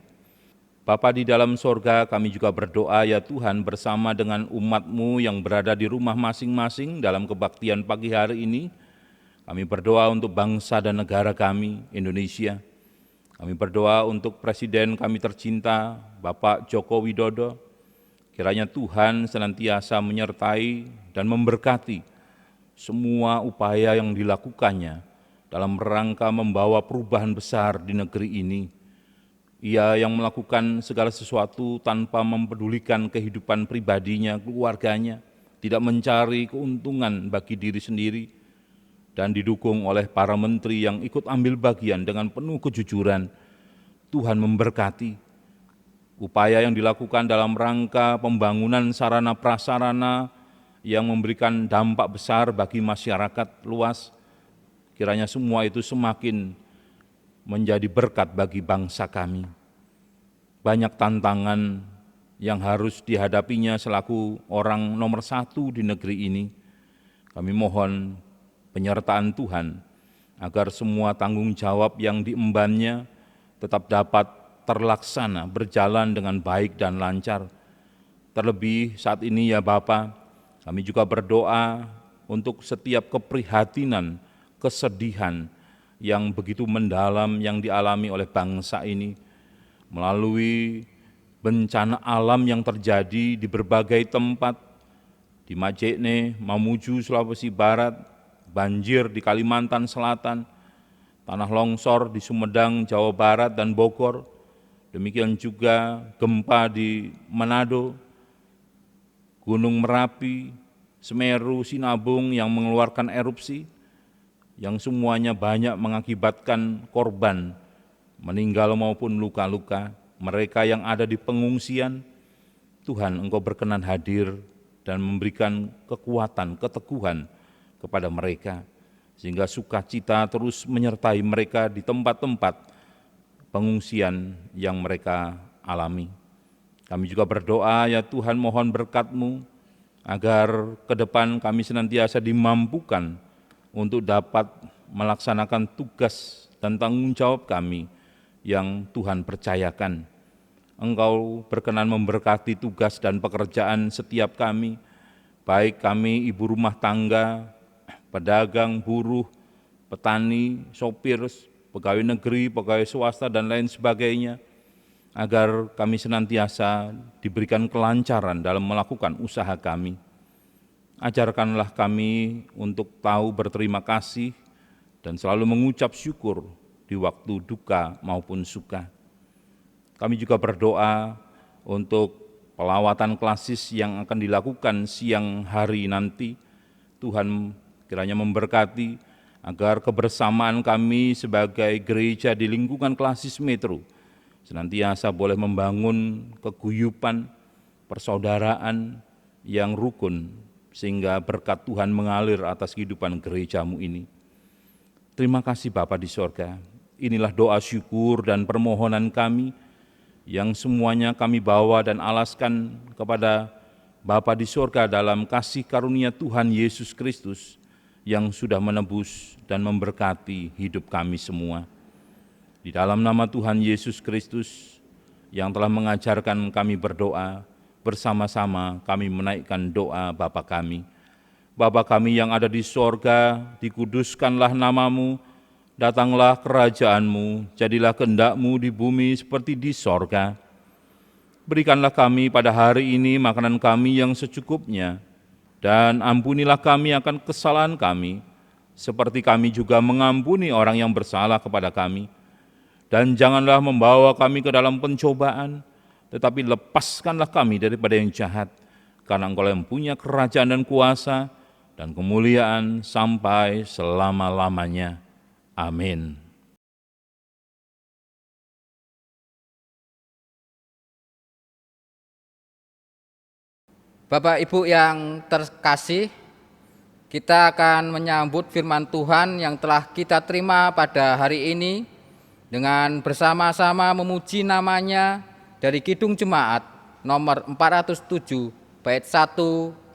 Bapa di dalam sorga, kami juga berdoa ya Tuhan bersama dengan umat-Mu yang berada di rumah masing-masing dalam kebaktian pagi hari ini. Kami berdoa untuk bangsa dan negara kami, Indonesia. Kami berdoa untuk Presiden kami tercinta, Bapak Joko Widodo. Kiranya Tuhan senantiasa menyertai dan memberkati semua upaya yang dilakukannya dalam rangka membawa perubahan besar di negeri ini. Ia yang melakukan segala sesuatu tanpa mempedulikan kehidupan pribadinya, keluarganya, tidak mencari keuntungan bagi diri sendiri, dan didukung oleh para menteri yang ikut ambil bagian dengan penuh kejujuran. Tuhan memberkati upaya yang dilakukan dalam rangka pembangunan sarana prasarana yang memberikan dampak besar bagi masyarakat luas. Kiranya semua itu semakin menjadi berkat bagi bangsa kami. Banyak tantangan yang harus dihadapinya selaku orang nomor satu di negeri ini. Kami mohon penyertaan Tuhan agar semua tanggung jawab yang diembannya tetap dapat terlaksana, berjalan dengan baik dan lancar. Terlebih saat ini ya Bapa, kami juga berdoa untuk setiap keprihatinan, kesedihan yang begitu mendalam yang dialami oleh bangsa ini melalui bencana alam yang terjadi di berbagai tempat, di Majene, Mamuju, Sulawesi Barat, banjir di Kalimantan Selatan, tanah longsor di Sumedang, Jawa Barat, dan Bogor, demikian juga gempa di Manado, Gunung Merapi, Semeru, Sinabung yang mengeluarkan erupsi, yang semuanya banyak mengakibatkan korban, meninggal maupun luka-luka. Mereka yang ada di pengungsian, Tuhan Engkau berkenan hadir dan memberikan kekuatan, keteguhan kepada mereka, sehingga sukacita terus menyertai mereka di tempat-tempat pengungsian yang mereka alami. Kami juga berdoa ya Tuhan, mohon berkat-Mu agar ke depan kami senantiasa dimampukan untuk dapat melaksanakan tugas dan tanggung jawab kami yang Tuhan percayakan. Engkau berkenan memberkati tugas dan pekerjaan setiap kami, baik kami ibu rumah tangga, pedagang, buruh, petani, sopir, pegawai negeri, pegawai swasta, dan lain sebagainya, agar kami senantiasa diberikan kelancaran dalam melakukan usaha kami. Ajarkanlah kami untuk tahu berterima kasih dan selalu mengucap syukur di waktu duka maupun suka. Kami juga berdoa untuk pelawatan klasis yang akan dilakukan siang hari nanti. Tuhan kiranya memberkati agar kebersamaan kami sebagai gereja di lingkungan klasis metro senantiasa boleh membangun keguyupan, persaudaraan yang rukun, sehingga berkat Tuhan mengalir atas kehidupan gerejamu ini. Terima kasih Bapa di sorga. Inilah doa syukur dan permohonan kami yang semuanya kami bawa dan alaskan kepada Bapa di sorga dalam kasih karunia Tuhan Yesus Kristus yang sudah menebus dan memberkati hidup kami semua. Di dalam nama Tuhan Yesus Kristus yang telah mengajarkan kami berdoa, bersama-sama kami menaikkan doa Bapa kami. Bapa kami yang ada di sorga, dikuduskanlah namamu, Datanglah kerajaan-Mu, jadilah kehendak-Mu di bumi seperti di sorga. Berikanlah kami pada hari ini makanan kami yang secukupnya, dan ampunilah kami akan kesalahan kami, seperti kami juga mengampuni orang yang bersalah kepada kami. Dan janganlah membawa kami ke dalam pencobaan, tetapi lepaskanlah kami daripada yang jahat, karena Engkau yang punya kerajaan dan kuasa dan kemuliaan sampai selama-lamanya. Amin. Bapak Ibu yang terkasih, kita akan menyambut firman Tuhan yang telah kita terima pada hari ini dengan bersama-sama memuji namanya dari Kidung Jemaat nomor 407 bait 1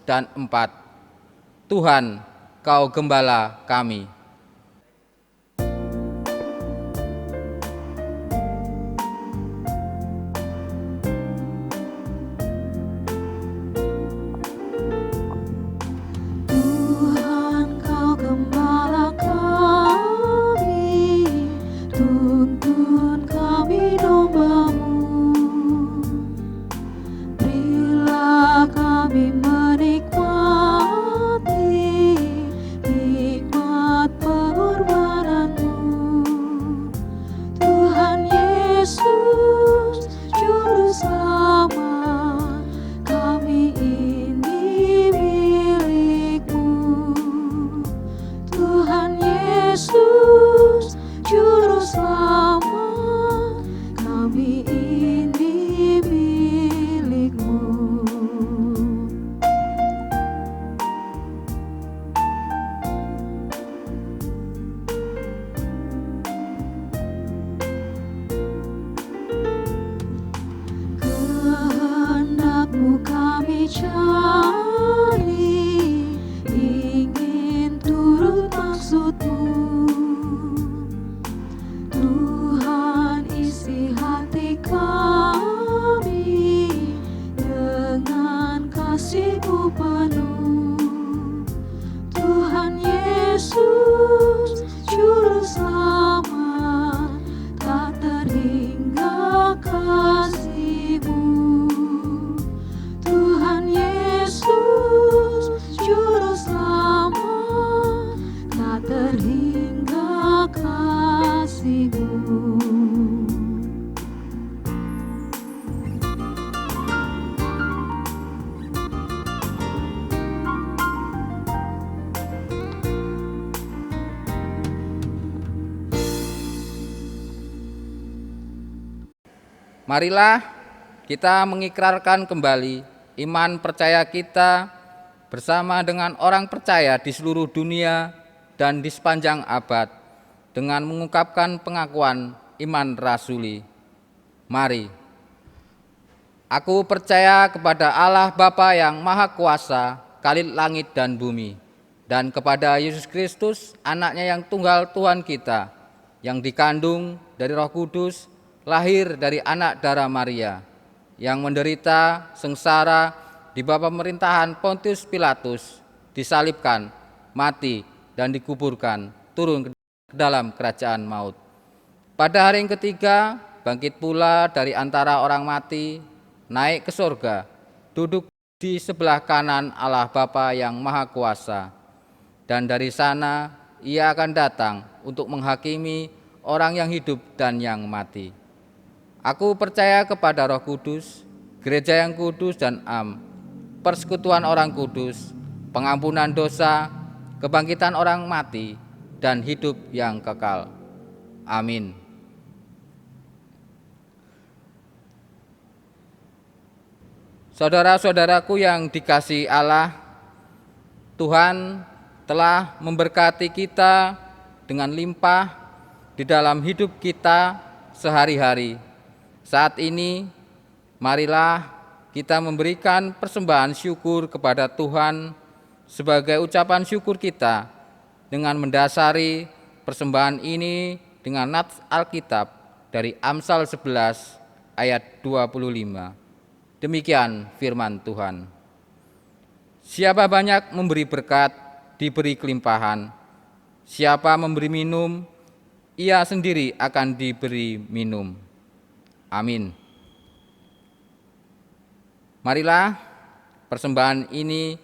dan 4. Tuhan, Kau Gembala kami. Tuhan Kau Gembala kami, tuntun kami domba-Mu. Berilah kami menikmati hikmat pengorbanan-Mu. Tuhan Yesus, Juru Selamat, kami ini milik-Mu. Tuhan Yesus, Juru Selamat, kami ini milik-Mu. Kehendak-Mu kami cari, ingin turut maksud-Mu. Tuhan, isi hati kami dengan kasih-Mu penuh. Tuhan Yesus, Juru Selamat, tak terhingga kasih-Mu. Tuhan Yesus, Juru Selamat, tak terhingga kasih-Mu. Marilah kita mengikrarkan kembali iman percaya kita bersama dengan orang percaya di seluruh dunia dan di sepanjang abad dengan mengungkapkan pengakuan iman rasuli. Mari. Aku percaya kepada Allah Bapa yang Maha Kuasa, Khalid langit dan bumi, dan kepada Yesus Kristus, anaknya yang tunggal Tuhan kita, yang dikandung dari Roh Kudus, lahir dari anak darah Maria, yang menderita sengsara di bawah pemerintahan Pontius Pilatus, disalibkan, mati, dan dikuburkan, turun ke dalam kerajaan maut. Pada hari yang ketiga, bangkit pula dari antara orang mati, naik ke surga, duduk di sebelah kanan Allah Bapa yang Maha Kuasa. Dan dari sana Ia akan datang untuk menghakimi orang yang hidup dan yang mati. Aku percaya kepada Roh Kudus, gereja yang kudus dan am, persekutuan orang kudus, pengampunan dosa, kebangkitan orang mati, dan hidup yang kekal. Amin. Saudara-saudaraku yang dikasihi Allah, Tuhan telah memberkati kita dengan limpah di dalam hidup kita sehari-hari. Saat ini, marilah kita memberikan persembahan syukur kepada Tuhan sebagai ucapan syukur kita dengan mendasari persembahan ini dengan nats Alkitab dari Amsal 11 ayat 25. Demikian firman Tuhan. Siapa banyak memberi berkat, diberi kelimpahan. Siapa memberi minum, ia sendiri akan diberi minum. Amin. Marilah persembahan ini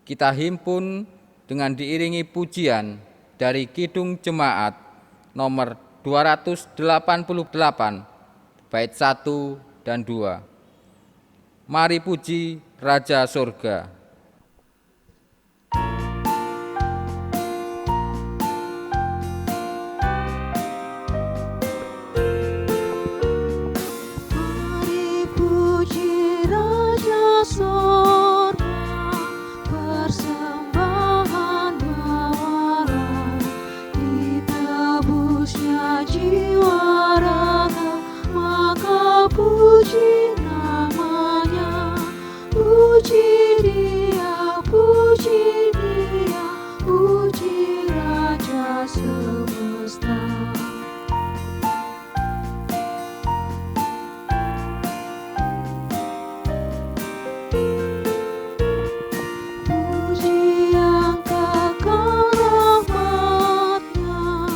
kita himpun dengan diiringi pujian dari Kidung Jemaat nomor 288, bait 1 dan 2. Mari puji Raja Surga. Mari puji Raja Sorga, persembahan nyawara, ditebusnya jiwa raga, maka puji namanya. Puji Dia, puji Dia, puji Raja semesta. Puji yang kekal rahmat-Nya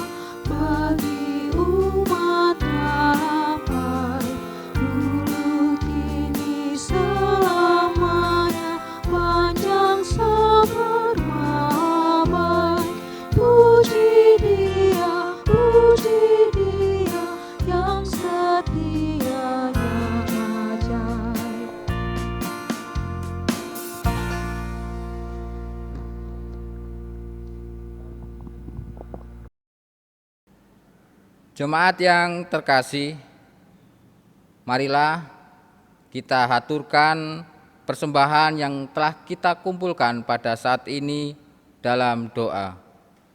bagi umat sampai dulu kini selamanya, panjang sabar abad. Puji Dia yang setia yang ajaib. Jemaat yang terkasih, marilah kita haturkan persembahan yang telah kita kumpulkan pada saat ini dalam doa.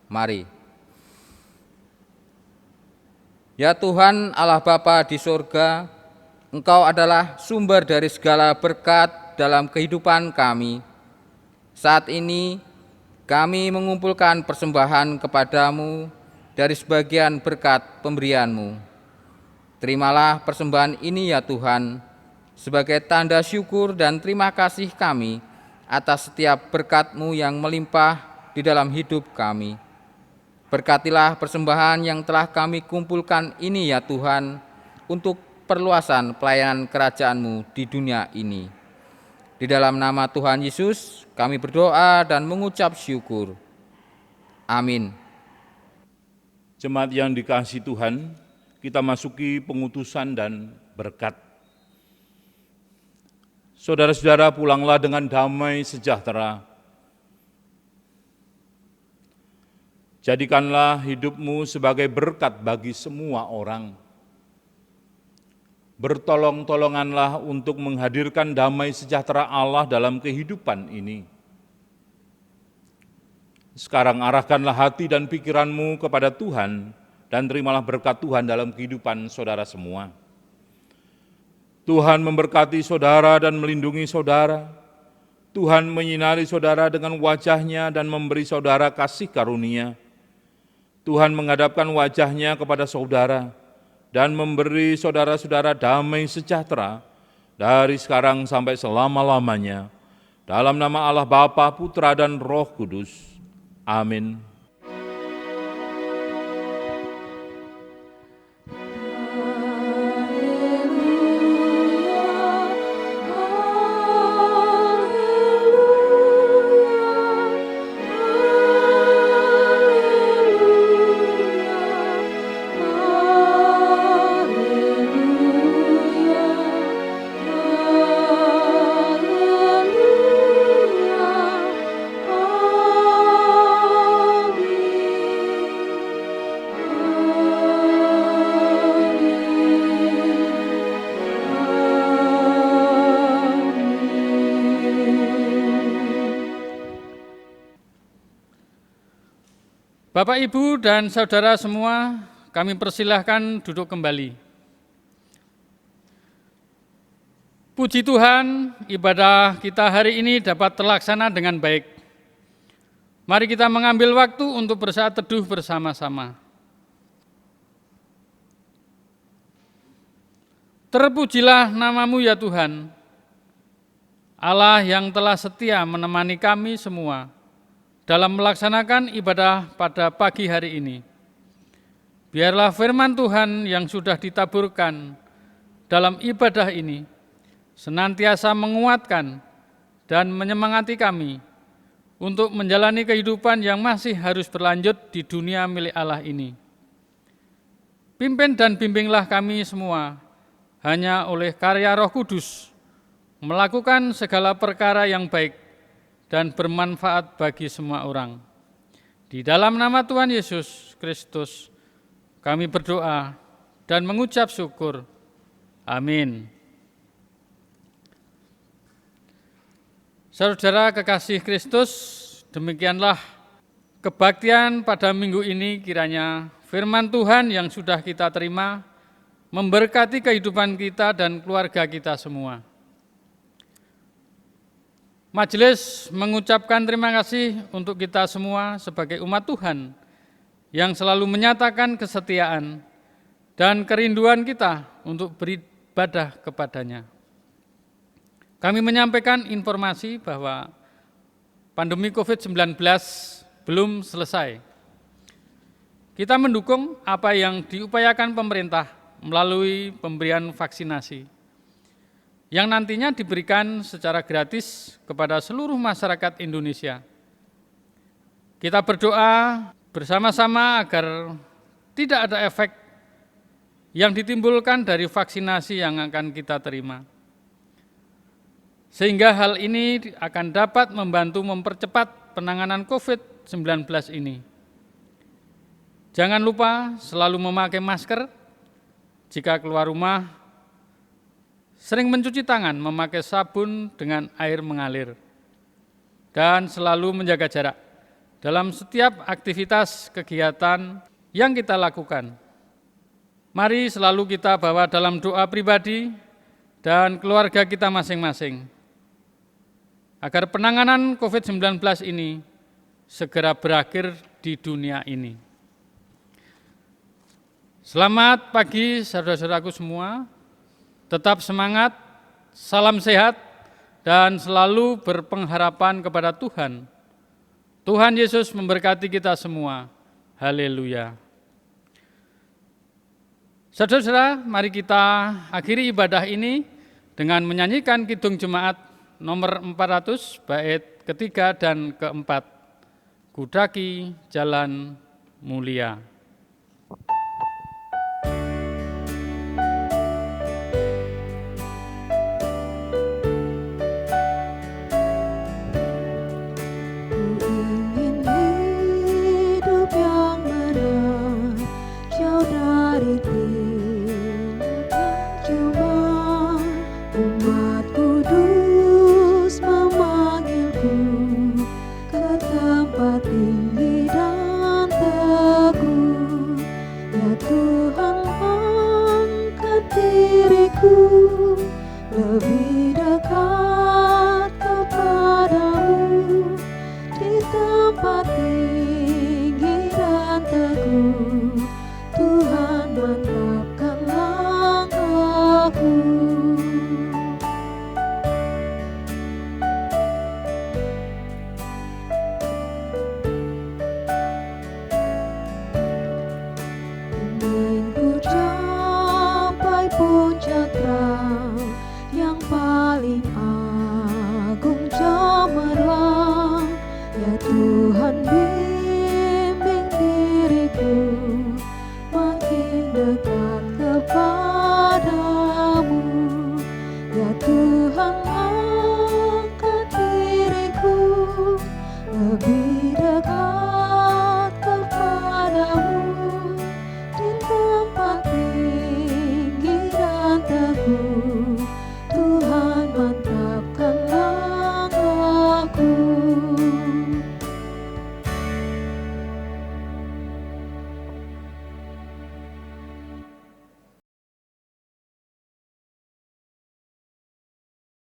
Mari. Ya Tuhan Allah Bapa di surga, Engkau adalah sumber dari segala berkat dalam kehidupan kami. Saat ini kami mengumpulkan persembahan kepadamu dari sebagian berkat pemberian-Mu. Terimalah persembahan ini ya Tuhan, sebagai tanda syukur dan terima kasih kami atas setiap berkat-Mu yang melimpah di dalam hidup kami. Berkatilah persembahan yang telah kami kumpulkan ini ya Tuhan, untuk perluasan pelayanan kerajaan-Mu di dunia ini. Di dalam nama Tuhan Yesus kami berdoa dan mengucap syukur. Amin. Jemaat yang dikasihi Tuhan, kita masuki pengutusan dan berkat. Saudara-saudara, pulanglah dengan damai sejahtera. Jadikanlah hidupmu sebagai berkat bagi semua orang. Bertolong-tolonganlah untuk menghadirkan damai sejahtera Allah dalam kehidupan ini. Sekarang arahkanlah hati dan pikiranmu kepada Tuhan dan terimalah berkat Tuhan dalam kehidupan saudara semua. Tuhan memberkati saudara dan melindungi saudara. Tuhan menyinari saudara dengan wajah-Nya dan memberi saudara kasih karunia. Tuhan menghadapkan wajah-Nya kepada saudara dan memberi saudara-saudara damai sejahtera dari sekarang sampai selama-lamanya. Dalam nama Allah Bapa, Putra, dan Roh Kudus. Amin. Bapak, Ibu, dan saudara semua, kami persilahkan duduk kembali. Puji Tuhan, ibadah kita hari ini dapat terlaksana dengan baik. Mari kita mengambil waktu untuk bersaat teduh bersama-sama. Terpujilah nama-Mu ya Tuhan, Allah yang telah setia menemani kami semua dalam melaksanakan ibadah pada pagi hari ini. Biarlah firman Tuhan yang sudah ditaburkan dalam ibadah ini senantiasa menguatkan dan menyemangati kami untuk menjalani kehidupan yang masih harus berlanjut di dunia milik Allah ini. Pimpin dan bimbinglah kami semua hanya oleh karya Roh Kudus melakukan segala perkara yang baik dan bermanfaat bagi semua orang. Di dalam nama Tuhan Yesus Kristus kami berdoa dan mengucap syukur. Amin. Saudara kekasih Kristus, demikianlah kebaktian pada minggu ini. Kiranya firman Tuhan yang sudah kita terima memberkati kehidupan kita dan keluarga kita semua. Majelis mengucapkan terima kasih untuk kita semua sebagai umat Tuhan yang selalu menyatakan kesetiaan dan kerinduan kita untuk beribadah kepadanya. Kami menyampaikan informasi bahwa pandemi COVID-19 belum selesai. Kita mendukung apa yang diupayakan pemerintah melalui pemberian vaksinasi, yang nantinya diberikan secara gratis kepada seluruh masyarakat Indonesia. Kita berdoa bersama-sama agar tidak ada efek yang ditimbulkan dari vaksinasi yang akan kita terima. Sehingga hal ini akan dapat membantu mempercepat penanganan COVID-19 ini. Jangan lupa selalu memakai masker jika keluar rumah, sering mencuci tangan memakai sabun dengan air mengalir, dan selalu menjaga jarak dalam setiap aktivitas kegiatan yang kita lakukan. Mari selalu kita bawa dalam doa pribadi dan keluarga kita masing-masing, agar penanganan COVID-19 ini segera berakhir di dunia ini. Selamat pagi saudara-saudaraku semua, tetap semangat, salam sehat, dan selalu berpengharapan kepada Tuhan. Tuhan Yesus memberkati kita semua. Haleluya. Saudara-saudara, mari kita akhiri ibadah ini dengan menyanyikan Kidung Jemaat nomor 400, bait ketiga dan keempat. Kudaki jalan mulia.